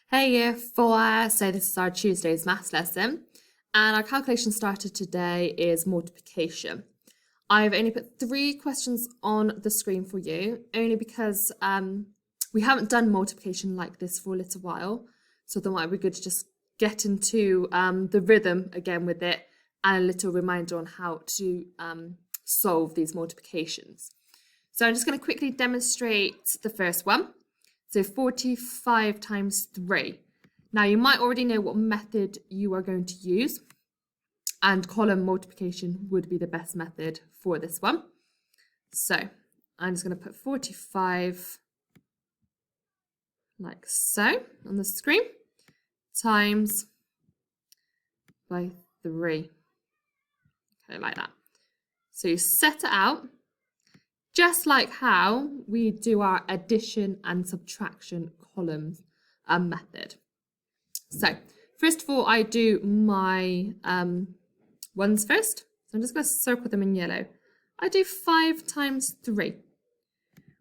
Hey Year 4, so this is our Tuesday's maths lesson, and our calculation starter today is multiplication. I've only put 3 questions on the screen for you, only because we haven't done multiplication like this for a little while, so I thought it might be good to just get into the rhythm again with it, and a little reminder on how to solve these multiplications. So I'm just going to quickly demonstrate the first one. So 45 times 3. Now you might already know what method you are going to use, and column multiplication would be the best method for this one. So I'm just going to put 45 like so on the screen times by 3. Okay, like that. So you set it out just like how we do our addition and subtraction columns method. So first of all, I do my ones first. So I'm just going to circle them in yellow. I do 5 times 3,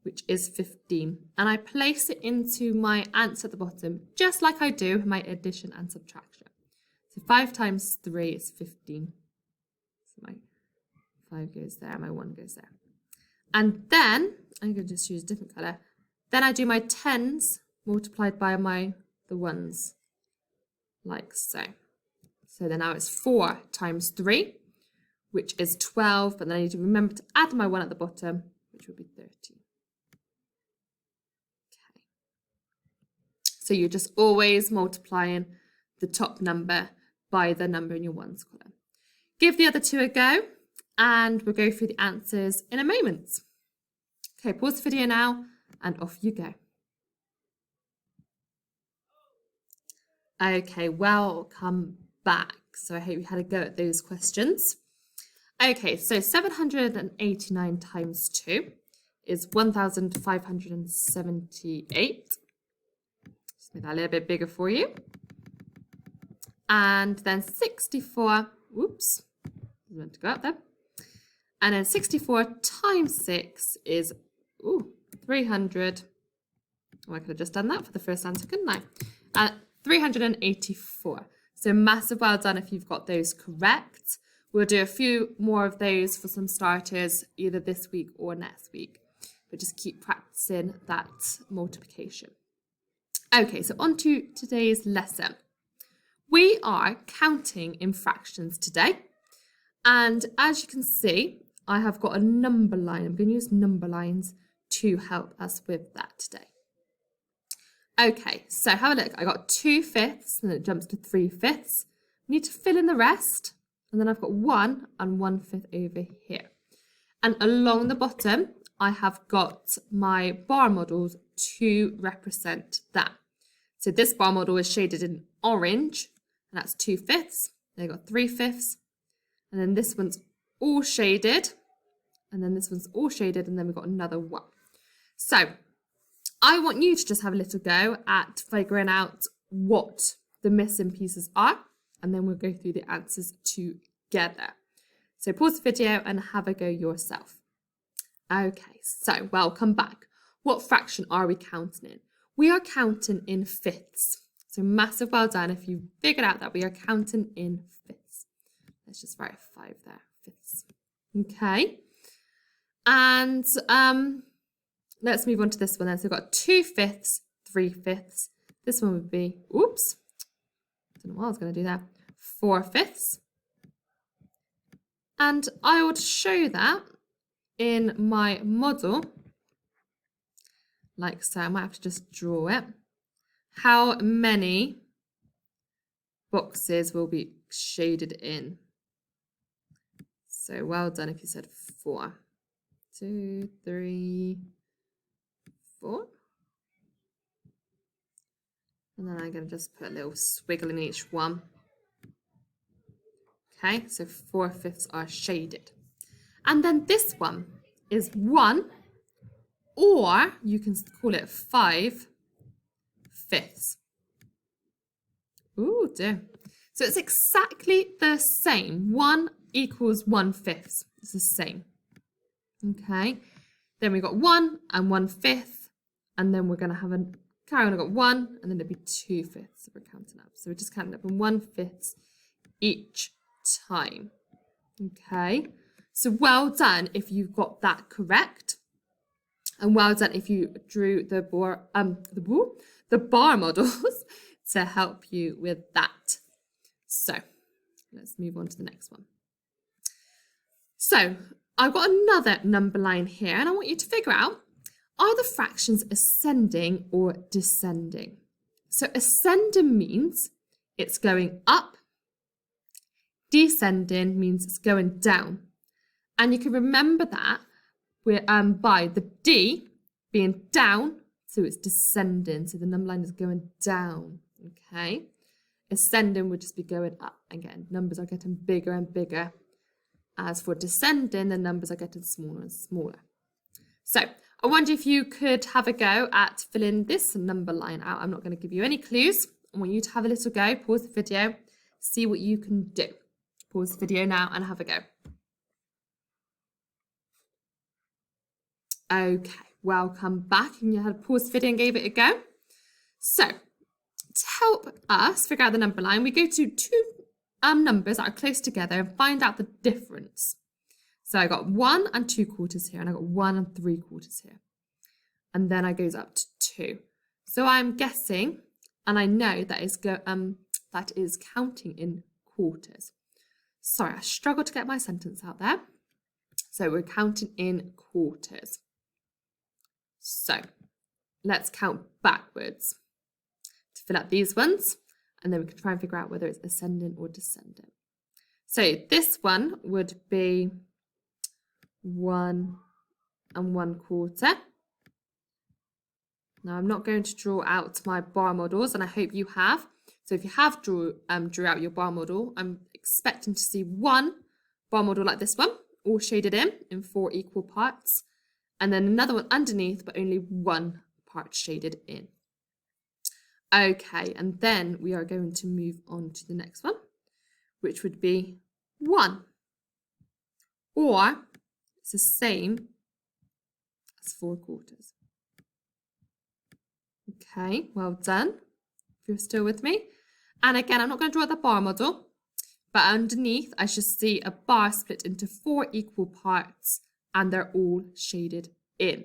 which is 15. And I place it into my answer at the bottom, just like I do my addition and subtraction. So 5 times 3 is 15. So my 5 goes there, my 1 goes there. And then, I'm going to just use a different colour. Then I do my 10s multiplied by the 1s, like so. So then now it's 4 times 3, which is 12, but then I need to remember to add my 1 at the bottom, which would be 30. Okay. So you're just always multiplying the top number by the number in your 1s column. Give the other 2 a go, and we'll go through the answers in a moment. Okay, pause the video now, and off you go. Okay, welcome back. So I hope you had a go at those questions. Okay, so 789 times 2 is 1,578. Just make that a little bit bigger for you. And then 64, whoops, I meant to go up there. And then 64 times 6 is 300. Oh, I could have just done that for the first answer, couldn't I? 384. So massive well done if you've got those correct. We'll do a few more of those for some starters, either this week or next week. But just keep practicing that multiplication. Okay, so on to today's lesson. We are counting in fractions today. And as you can see, I have got a number line. I'm going to use number lines to help us with that today. Okay, so have a look. I got 2/5, and it jumps to 3/5. Need to fill in the rest, and then I've got 1 and 1/5 over here. And along the bottom, I have got my bar models to represent that. So this bar model is shaded in orange, and that's 2/5. Then I've got 3/5, and then this one's all shaded, and then this one's all shaded, and then we've got another 1. So I want you to just have a little go at figuring out what the missing pieces are, and then we'll go through the answers together. So pause the video and have a go yourself. Okay, so welcome back. What fraction are we counting in? We are counting in fifths. So massive well done if you figured out that we are counting in fifths. Let's just write 5 there, fifths. Okay. And let's move on to this one then. So we've got 2/5, 3/5. This one would be, oops, I don't know what I was going to do there, 4/5. And I would show that in my model, like so. I might have to just draw it. How many boxes will be shaded in? So well done if you said 4. 2, 3, 4. And then I'm going to just put a little squiggle in each one. Okay, so 4/5 are shaded. And then this one is 1, or you can call it 5/5. Ooh, dear. So it's exactly the same. 1 equals 1/5. It's the same. Okay, then we've got 1 and 1/5, and then we're going to have a carry on, I've got 1, and then it'd be 2/5 that we're counting up. So we're just counting up in 1/5 each time. Okay, so well done if you've got that correct. And well done if you drew the bar models to help you with that. So let's move on to the next one. So I've got another number line here, and I want you to figure out, are the fractions ascending or descending? So ascending means it's going up. Descending means it's going down. And you can remember that by the D being down, so it's descending. So the number line is going down, okay? Ascending would just be going up. Again, numbers are getting bigger and bigger. As for descending, the numbers are getting smaller and smaller. So I wonder if you could have a go at filling this number line out. I'm not going to give you any clues. I want you to have a little go, pause the video, see what you can do. Pause the video now and have a go. Okay, welcome back. And you had paused the video and gave it a go. So to help us figure out the number line, we go to two numbers that are close together and find out the difference. So I got 1 2/4 here, and I got 1 3/4 here. And then I goes up to 2. So I'm guessing, and I know that is counting in quarters. Sorry, I struggled to get my sentence out there. So we're counting in quarters. So let's count backwards to fill out these ones, and then we can try and figure out whether it's ascending or descending. So this one would be 1 1/4. Now I'm not going to draw out my bar models, and I hope you have. So if you have drew out your bar model, I'm expecting to see one bar model like this one, all shaded in 4 equal parts, and then another one underneath, but only 1 part shaded in. Okay, and then we are going to move on to the next one, which would be 1. Or it's the same as 4/4. Okay, well done, if you're still with me. And again, I'm not going to draw the bar model, but underneath I should see a bar split into 4 equal parts, and they're all shaded in.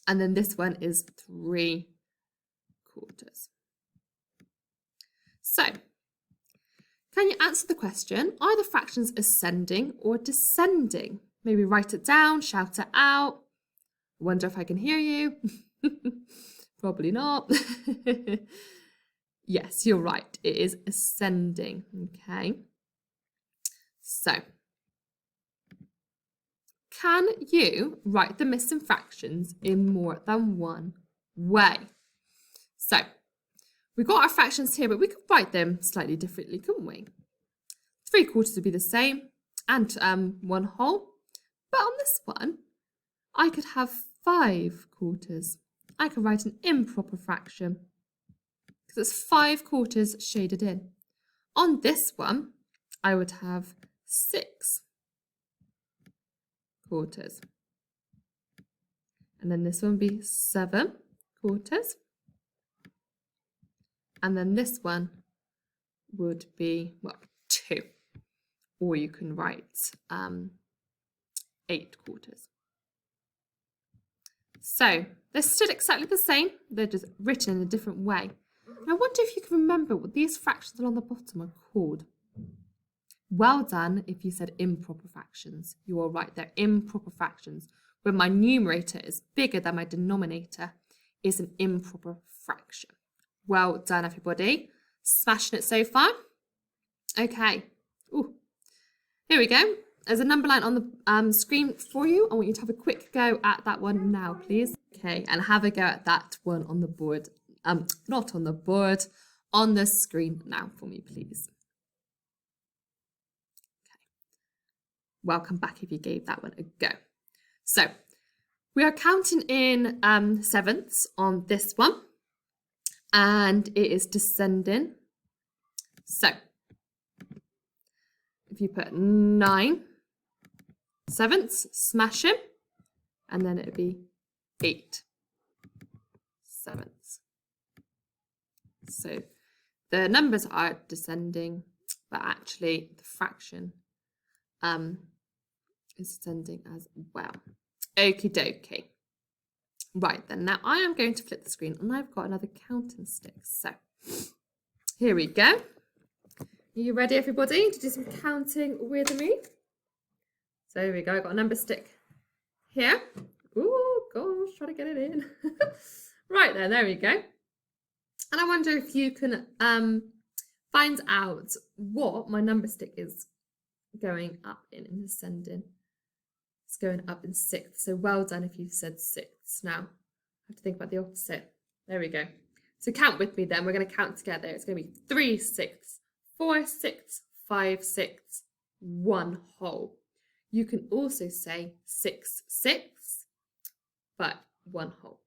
And then this one is 3/4. So, can you answer the question, are the fractions ascending or descending? Maybe write it down, shout it out. I wonder if I can hear you. Probably not. Yes, you're right. It is ascending. Okay. So, can you write the missing fractions in more than one way? So, we've got our fractions here, but we could write them slightly differently, couldn't we? 3/4 would be the same, and 1 whole. But on this one, I could have 5/4. I could write an improper fraction because it's 5/4 shaded in. On this one, I would have 6/4. And then this one would be 7/4. And then this one would be, well, 2. Or you can write 8/4. So they're still exactly the same. They're just written in a different way. And I wonder if you can remember what these fractions along the bottom are called. Well done if you said improper fractions. You are right, they're improper fractions. When my numerator is bigger than my denominator, is an improper fraction. Well done, everybody. Smashing it so far. Okay. Ooh. Here we go. There's a number line on the screen for you. I want you to have a quick go at that one now, please. Okay, and have a go at that one on the board. Not on the board, on the screen now for me, please. Okay. Welcome back if you gave that one a go. So, we are counting in sevenths on this one, and it is descending. So, if you put 9 sevenths, smash him, and then it would be 8 sevenths. So the numbers are descending, but actually the fraction is descending as well. Okie dokie. Right then, now I am going to flip the screen and I've got another counting stick. So here we go. Are you ready, everybody, to do some counting with me? So here we go. I've got a number stick here. Oh gosh, try to get it in. Right then, there we go. And I wonder if you can find out what my number stick is going up in ascending. It's going up in sixths. So well done if you said sixths. Now I have to think about the opposite. There we go. So count with me then. We're going to count together. It's going to be 3 sixths, 4 sixths, 5 sixths, 1 whole. You can also say 6 sixths, but 1 whole.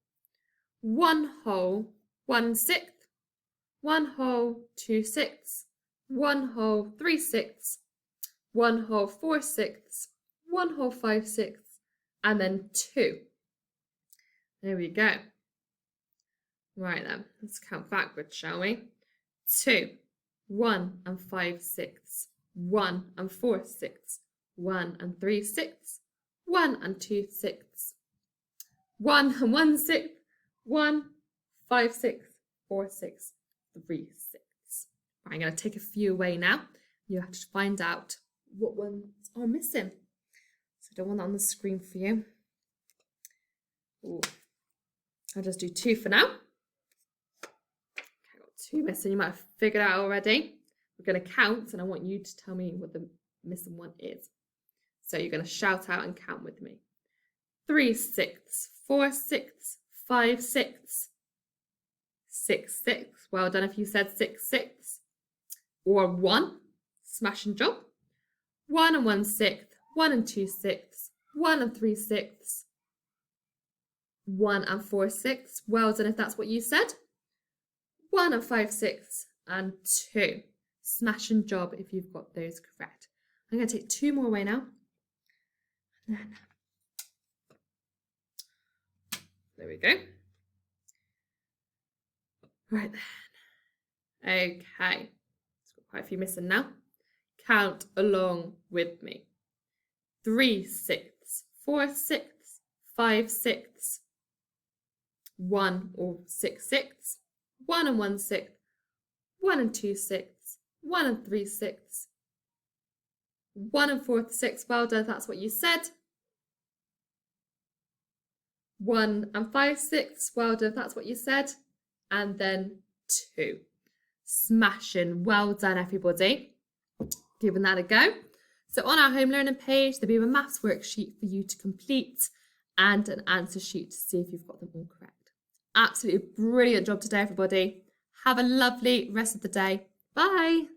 1 whole, 1 sixth, 1 whole, 2 sixths, 1 whole, 3 sixths, 1 whole, 4 sixths, 1 whole, 5 sixths, and then 2. There we go. Right then, let's count backwards, shall we? 2, 1 and 5 sixths, 1 and 4 sixths, 1 and 3 sixths, 1 and 2 sixths, 1 and 1 sixth, 1, 5 sixths, 4 sixths, 3 sixths. Right, I'm going to take a few away now. You have to find out what ones are missing. So I don't want that on the screen for you. Ooh. I'll just do 2 for now. Okay, I've got 2 missing. You might have figured out already. We're going to count and I want you to tell me what the missing one is. So you're going to shout out and count with me. 3 sixths, 4 sixths, 5 sixths, 6 sixths. Well done if you said 6 sixths. Or 1. Smashing job. 1 and 1 sixth, 1 and 2 sixths, 1 and 3 sixths, 1 and 4 sixths. Well done if that's what you said. 1 and 5 sixths and 2. Smashing job if you've got those correct. I'm going to take 2 more away now. And then, there we go. Right then. Okay. It's got quite a few missing now. Count along with me. 3 sixths, 4 sixths, 5 sixths, 1 or 6 sixths, 1 and 1 sixth, 1 and 2 sixths, 1 and 3 sixths, 1 and 4 sixths. Well done, that's what you said. 1 and 5 sixths. Well done, that's what you said. And then 2. Smashing. Well done, everybody. Giving that a go. So on our home learning page, there'll be a maths worksheet for you to complete and an answer sheet to see if you've got them all correct. Absolutely brilliant job today, everybody. Have a lovely rest of the day. Bye.